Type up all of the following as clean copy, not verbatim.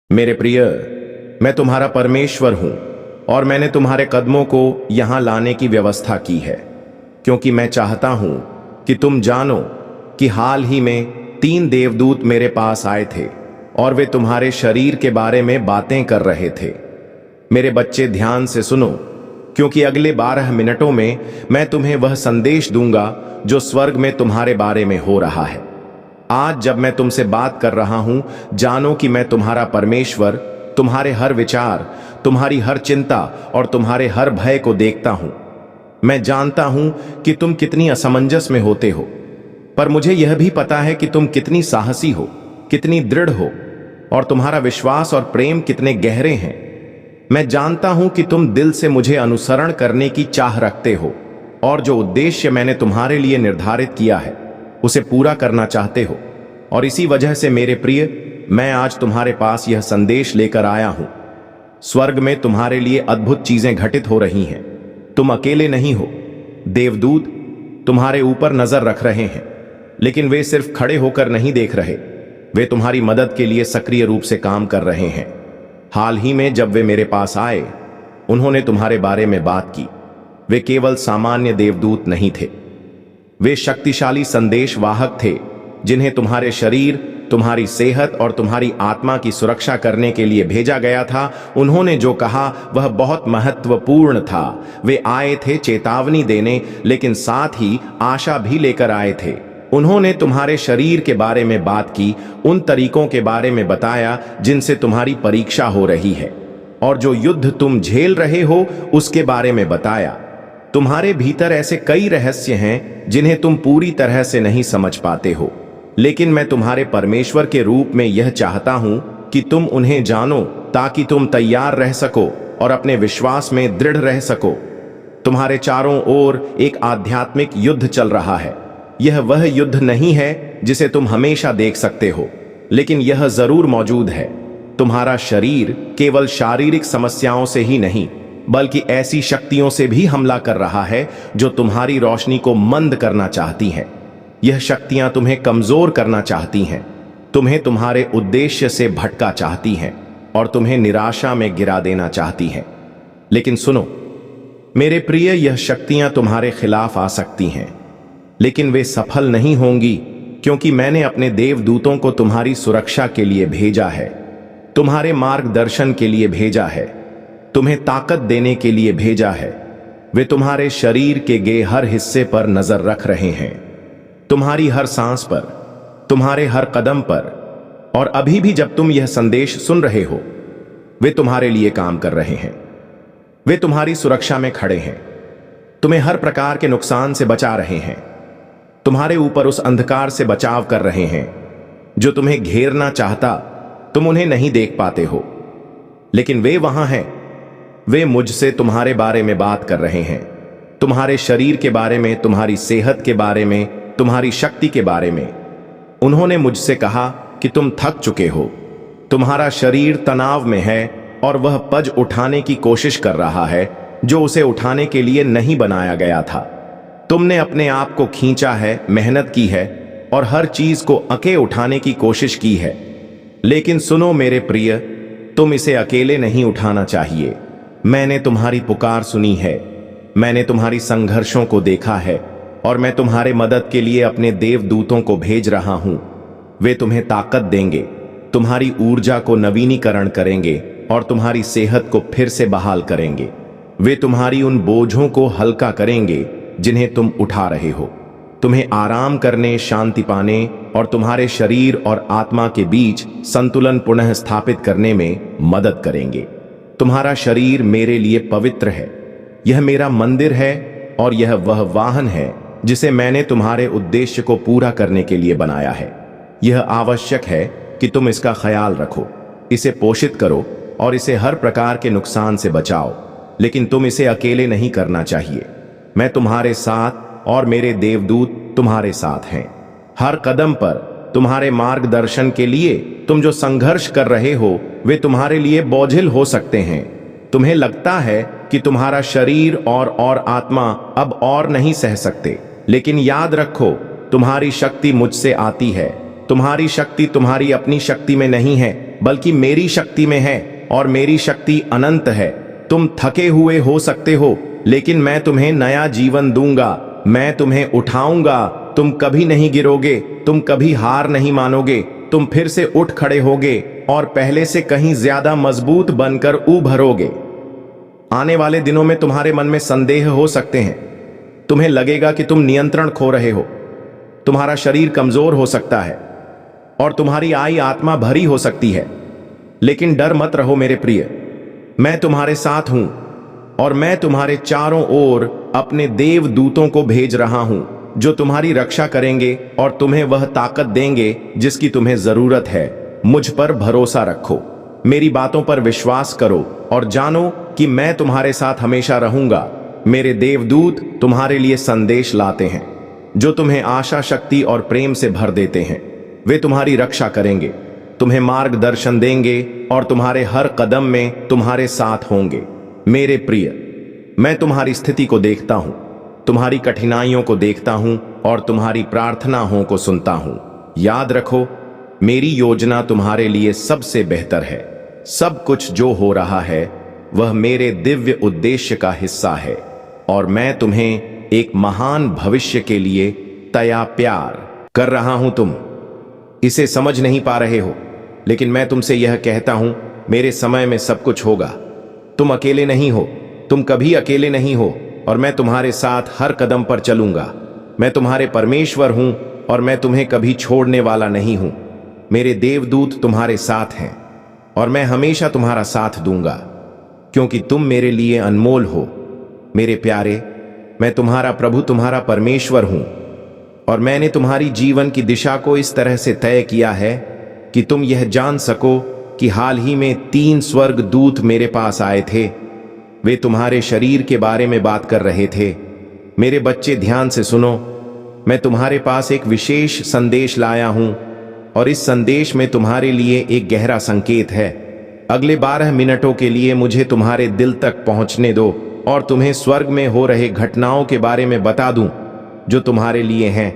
मेरे प्रिय, मैं तुम्हारा परमेश्वर हूं और मैंने तुम्हारे कदमों को यहां लाने की व्यवस्था की है, क्योंकि मैं चाहता हूं कि तुम जानो कि हाल ही में 3 देवदूत मेरे पास आए थे और वे तुम्हारे शरीर के बारे में बातें कर रहे थे। मेरे बच्चे, ध्यान से सुनो, क्योंकि अगले 12 मिनटों में मैं तुम्हें वह संदेश दूंगा जो स्वर्ग में तुम्हारे बारे में हो रहा है। आज जब मैं तुमसे बात कर रहा हूं, जानो कि मैं तुम्हारा परमेश्वर तुम्हारे हर विचार, तुम्हारी हर चिंता और तुम्हारे हर भय को देखता हूं। मैं जानता हूं कि तुम कितनी असमंजस में होते हो, पर मुझे यह भी पता है कि तुम कितनी साहसी हो, कितनी दृढ़ हो और तुम्हारा विश्वास और प्रेम कितने गहरे हैं। मैं जानता हूं कि तुम दिल से मुझे अनुसरण करने की चाह रखते हो और जो उद्देश्य मैंने तुम्हारे लिए निर्धारित किया है उसे पूरा करना चाहते हो। और इसी वजह से मेरे प्रिय, मैं आज तुम्हारे पास यह संदेश लेकर आया हूं। स्वर्ग में तुम्हारे लिए अद्भुत चीजें घटित हो रही हैं। तुम अकेले नहीं हो। देवदूत तुम्हारे ऊपर नजर रख रहे हैं, लेकिन वे सिर्फ खड़े होकर नहीं देख रहे, वे तुम्हारी मदद के लिए सक्रिय रूप से काम कर रहे हैं। हाल ही में जब वे मेरे पास आए, उन्होंने तुम्हारे बारे में बात की। वे केवल सामान्य देवदूत नहीं थे, वे शक्तिशाली संदेशवाहक थे जिन्हें तुम्हारे शरीर, तुम्हारी सेहत और तुम्हारी आत्मा की सुरक्षा करने के लिए भेजा गया था। उन्होंने जो कहा वह बहुत महत्वपूर्ण था। वे आए थे चेतावनी देने, लेकिन साथ ही आशा भी लेकर आए थे। उन्होंने तुम्हारे शरीर के बारे में बात की, उन तरीकों के बारे में बताया जिनसे तुम्हारी परीक्षा हो रही है, और जो युद्ध तुम झेल रहे हो उसके बारे में बताया। तुम्हारे भीतर ऐसे कई रहस्य हैं जिन्हें तुम पूरी तरह से नहीं समझ पाते हो, लेकिन मैं तुम्हारे परमेश्वर के रूप में यह चाहता हूं कि तुम उन्हें जानो, ताकि तुम तैयार रह सको और अपने विश्वास में दृढ़ रह सको। तुम्हारे चारों ओर एक आध्यात्मिक युद्ध चल रहा है। यह वह युद्ध नहीं है जिसे तुम हमेशा देख सकते हो, लेकिन यह जरूर मौजूद है। तुम्हारा शरीर केवल शारीरिक समस्याओं से ही नहीं, बल्कि ऐसी शक्तियों से भी हमला कर रहा है जो तुम्हारी रोशनी को मंद करना चाहती हैं। यह शक्तियां तुम्हें कमजोर करना चाहती हैं, तुम्हें तुम्हारे उद्देश्य से भटका चाहती हैं और तुम्हें निराशा में गिरा देना चाहती हैं। लेकिन सुनो मेरे प्रिय, यह शक्तियां तुम्हारे खिलाफ आ सकती हैं, लेकिन वे सफल नहीं होंगी, क्योंकि मैंने अपने देवदूतों को तुम्हारी सुरक्षा के लिए भेजा है, तुम्हारे मार्गदर्शन के लिए भेजा है, तुम्हें ताकत देने के लिए भेजा है। वे तुम्हारे शरीर के गे हर हिस्से पर नजर रख रहे हैं, तुम्हारी हर सांस पर, तुम्हारे हर कदम पर। और अभी भी जब तुम यह संदेश सुन रहे हो, वे तुम्हारे लिए काम कर रहे हैं। वे तुम्हारी सुरक्षा में खड़े हैं, तुम्हें हर प्रकार के नुकसान से बचा रहे हैं, तुम्हारे ऊपर उस अंधकार से बचाव कर रहे हैं जो तुम्हें घेरना चाहता। तुम उन्हें नहीं देख पाते हो, लेकिन वे वहां हैं। वे मुझसे तुम्हारे बारे में बात कर रहे हैं, तुम्हारे शरीर के बारे में, तुम्हारी सेहत के बारे में, तुम्हारी शक्ति के बारे में। उन्होंने मुझसे कहा कि तुम थक चुके हो, तुम्हारा शरीर तनाव में है और वह पज उठाने की कोशिश कर रहा है जो उसे उठाने के लिए नहीं बनाया गया था। तुमने अपने आप को खींचा है, मेहनत की है और हर चीज को अके उठाने की कोशिश की है। लेकिन सुनो मेरे प्रिय, तुम इसे अकेले नहीं उठाना चाहिए। मैंने तुम्हारी पुकार सुनी है, मैंने तुम्हारी संघर्षों को देखा है और मैं तुम्हारे मदद के लिए अपने देवदूतों को भेज रहा हूं। वे तुम्हें ताकत देंगे, तुम्हारी ऊर्जा को नवीनीकरण करेंगे और तुम्हारी सेहत को फिर से बहाल करेंगे। वे तुम्हारी उन बोझों को हल्का करेंगे जिन्हें तुम उठा रहे हो, तुम्हें आराम करने, शांति पाने और तुम्हारे शरीर और आत्मा के बीच संतुलन पुनः स्थापित करने में मदद करेंगे। तुम्हारा शरीर मेरे लिए पवित्र है, यह मेरा मंदिर है और यह वह वाहन है जिसे मैंने तुम्हारे उद्देश्य को पूरा करने के लिए बनाया है। यह आवश्यक है कि तुम इसका ख्याल रखो, इसे पोषित करो और इसे हर प्रकार के नुकसान से बचाओ, लेकिन तुम इसे अकेले नहीं करना चाहिए। मैं तुम्हारे साथ और मेरे देवदूत तुम्हारे साथ हैं। हर कदम पर तुम्हारे मार्गदर्शन के लिए तुम जो संघर्ष कर रहे हो वे तुम्हारे लिए बोझिल हो सकते हैं। तुम्हें लगता है कि तुम्हारा शरीर और आत्मा अब और नहीं सह सकते, लेकिन याद रखो, तुम्हारी शक्ति मुझसे आती है। तुम्हारी शक्ति तुम्हारी अपनी शक्ति में नहीं है, बल्कि मेरी शक्ति में है, और मेरी शक्ति अनंत है। तुम थके हुए हो सकते हो, लेकिन मैं तुम्हें नया जीवन दूंगा। मैं तुम्हें उठाऊंगा, तुम कभी नहीं गिरोगे, तुम कभी हार नहीं मानोगे। तुम फिर से उठ खड़े होगे और पहले से कहीं ज्यादा मजबूत बनकर उभरोगे। आने वाले दिनों में तुम्हारे मन में संदेह हो सकते हैं। तुम्हें लगेगा कि तुम नियंत्रण खो रहे हो, तुम्हारा शरीर कमजोर हो सकता है और तुम्हारी आत्मा भरी हो सकती है। लेकिन डर मत रहो मेरे प्रिय, मैं तुम्हारे साथ हूं और मैं तुम्हारे चारों ओर अपने देवदूतों को भेज रहा हूं, जो तुम्हारी रक्षा करेंगे और तुम्हें वह ताकत देंगे जिसकी तुम्हें जरूरत है। मुझ पर भरोसा रखो, मेरी बातों पर विश्वास करो और जानो कि मैं तुम्हारे साथ हमेशा रहूंगा। मेरे देवदूत तुम्हारे लिए संदेश लाते हैं, जो तुम्हें आशा, शक्ति और प्रेम से भर देते हैं। वे तुम्हारी रक्षा करेंगे, तुम्हें मार्गदर्शन देंगे और तुम्हारे हर कदम में तुम्हारे साथ होंगे। मेरे प्रिय, मैं तुम्हारी स्थिति को देखता हूं, तुम्हारी कठिनाइयों को देखता हूं और तुम्हारी प्रार्थनाओं को सुनता हूं। याद रखो, मेरी योजना तुम्हारे लिए सबसे बेहतर है। सब कुछ जो हो रहा है वह मेरे दिव्य उद्देश्य का हिस्सा है और मैं तुम्हें एक महान भविष्य के लिए प्यार कर रहा हूं। तुम इसे समझ नहीं पा रहे हो, लेकिन मैं तुमसे यह कहता हूं, मेरे समय में सब कुछ होगा। तुम अकेले नहीं हो, तुम कभी अकेले नहीं हो और मैं तुम्हारे साथ हर कदम पर चलूंगा। मैं तुम्हारे परमेश्वर हूं और मैं तुम्हें कभी छोड़ने वाला नहीं हूं। मेरे देवदूत तुम्हारे साथ हैं और मैं हमेशा तुम्हारा साथ दूंगा, क्योंकि तुम मेरे लिए अनमोल हो। मेरे प्यारे, मैं तुम्हारा प्रभु, तुम्हारा परमेश्वर हूं और मैंने तुम्हारी जीवन की दिशा को इस तरह से तय किया है कि तुम यह जान सको कि हाल ही में 3 स्वर्गदूत मेरे पास आए थे। वे तुम्हारे शरीर के बारे में बात कर रहे थे। मेरे बच्चे, ध्यान से सुनो, मैं तुम्हारे पास एक विशेष संदेश लाया हूं और इस संदेश में तुम्हारे लिए एक गहरा संकेत है। अगले 12 मिनटों के लिए मुझे तुम्हारे दिल तक पहुंचने दो और तुम्हें स्वर्ग में हो रहे घटनाओं के बारे में बता दूं जो तुम्हारे लिए हैं।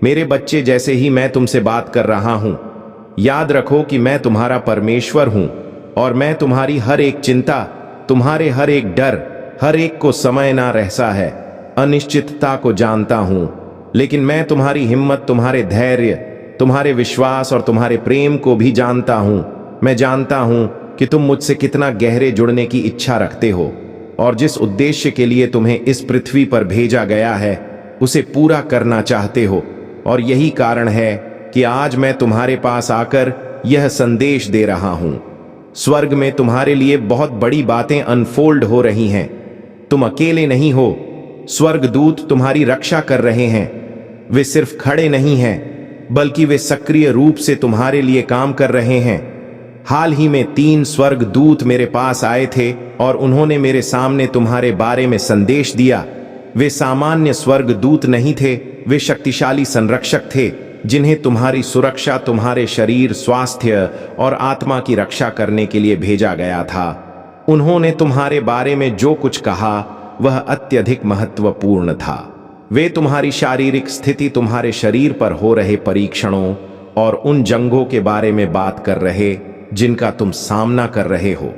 मेरे बच्चे, जैसे ही मैं तुमसे बात कर रहा हूं, याद रखो कि मैं तुम्हारा परमेश्वर हूं और मैं तुम्हारी हर एक चिंता, तुम्हारे हर एक डर, हर एक को समय ना रहसा है, अनिश्चितता को जानता हूं। लेकिन मैं तुम्हारी हिम्मत, तुम्हारे धैर्य, तुम्हारे विश्वास और तुम्हारे प्रेम को भी जानता हूं। मैं जानता हूं कि तुम मुझसे कितना गहरे जुड़ने की इच्छा रखते हो और जिस उद्देश्य के लिए तुम्हें इस पृथ्वी पर भेजा गया है उसे पूरा करना चाहते हो। और यही कारण है कि आज मैं तुम्हारे पास आकर यह संदेश दे रहा हूं। स्वर्ग में तुम्हारे लिए बहुत बड़ी बातें अनफोल्ड हो रही हैं। तुम अकेले नहीं हो, स्वर्गदूत तुम्हारी रक्षा कर रहे हैं। वे सिर्फ खड़े नहीं हैं, बल्कि वे सक्रिय रूप से तुम्हारे लिए काम कर रहे हैं। हाल ही में 3 स्वर्गदूत मेरे पास आए थे और उन्होंने मेरे सामने तुम्हारे बारे में संदेश दिया। वे सामान्य स्वर्गदूत नहीं थे, वे शक्तिशाली संरक्षक थे जिन्हें तुम्हारी सुरक्षा, तुम्हारे शरीर, स्वास्थ्य और आत्मा की रक्षा करने के लिए भेजा गया था। उन्होंने तुम्हारे बारे में जो कुछ कहा वह अत्यधिक महत्वपूर्ण था। वे तुम्हारी शारीरिक स्थिति, तुम्हारे शरीर पर हो रहे परीक्षणों और उन जंगों के बारे में बात कर रहे जिनका तुम सामना कर रहे हो।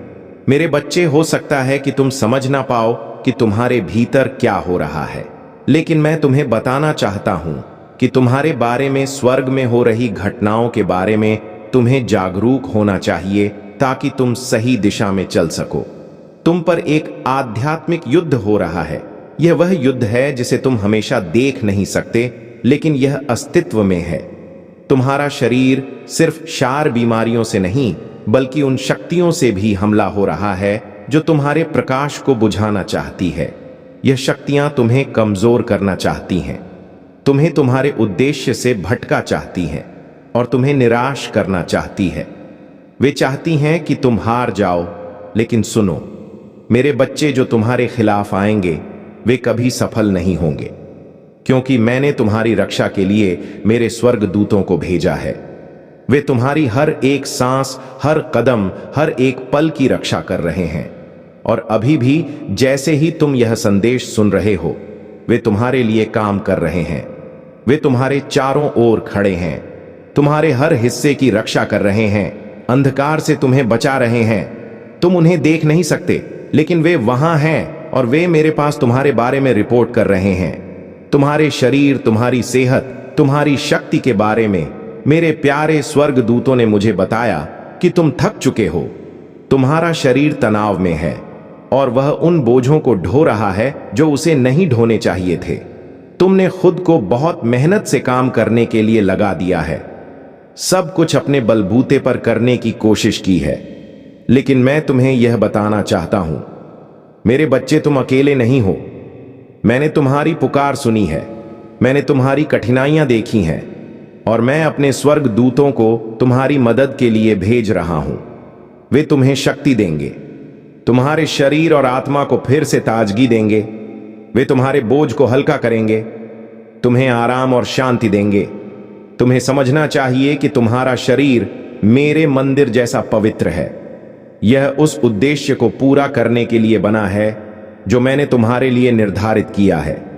मेरे बच्चे, हो सकता है कि तुम समझ ना पाओ कि तुम्हारे भीतर क्या हो रहा है, लेकिन मैं तुम्हें बताना चाहता हूं कि तुम्हारे बारे में, स्वर्ग में हो रही घटनाओं के बारे में तुम्हें जागरूक होना चाहिए ताकि तुम सही दिशा में चल सको। तुम पर एक आध्यात्मिक युद्ध हो रहा है। यह वह युद्ध है जिसे तुम हमेशा देख नहीं सकते, लेकिन यह अस्तित्व में है। तुम्हारा शरीर सिर्फ शार बीमारियों से नहीं, बल्कि उन शक्तियों से भी हमला हो रहा है जो तुम्हारे प्रकाश को बुझाना चाहती है। यह शक्तियां तुम्हें कमजोर करना चाहती हैं, तुम्हें तुम्हारे उद्देश्य से भटका चाहती हैं और तुम्हें निराश करना चाहती है। वे चाहती हैं कि तुम हार जाओ, लेकिन सुनो मेरे बच्चे, जो तुम्हारे खिलाफ आएंगे वे कभी सफल नहीं होंगे, क्योंकि मैंने तुम्हारी रक्षा के लिए मेरे स्वर्गदूतों को भेजा है। वे तुम्हारी हर एक सांस, हर कदम, हर एक पल की रक्षा कर रहे हैं। और अभी भी जैसे ही तुम यह संदेश सुन रहे हो, वे तुम्हारे लिए काम कर रहे हैं। वे तुम्हारे चारों ओर खड़े हैं, तुम्हारे हर हिस्से की रक्षा कर रहे हैं अंधकार से तुम्हें बचा रहे हैं। तुम उन्हें देख नहीं सकते, लेकिन वे वहां हैं और वे मेरे पास तुम्हारे बारे में रिपोर्ट कर रहे हैं। तुम्हारे शरीर, तुम्हारी सेहत, तुम्हारी शक्ति के बारे में मेरे प्यारे स्वर्गदूतों ने मुझे बताया कि तुम थक चुके हो। तुम्हारा शरीर तनाव में है और वह उन बोझों को ढो रहा है जो उसे नहीं ढोने चाहिए थे। तुमने खुद को बहुत मेहनत से काम करने के लिए लगा दिया है, सब कुछ अपने बलबूते पर करने की कोशिश की है। लेकिन मैं तुम्हें यह बताना चाहता हूं, मेरे बच्चे, तुम अकेले नहीं हो। मैंने तुम्हारी पुकार सुनी है, मैंने तुम्हारी कठिनाइयां देखी हैं और मैं अपने स्वर्ग दूतों को तुम्हारी मदद के लिए भेज रहा हूं। वे तुम्हें शक्ति देंगे, तुम्हारे शरीर और आत्मा को फिर से ताजगी देंगे। वे तुम्हारे बोझ को हल्का करेंगे, तुम्हें आराम और शांति देंगे। तुम्हें समझना चाहिए कि तुम्हारा शरीर मेरे मंदिर जैसा पवित्र है। यह उस उद्देश्य को पूरा करने के लिए बना है जो मैंने तुम्हारे लिए निर्धारित किया है।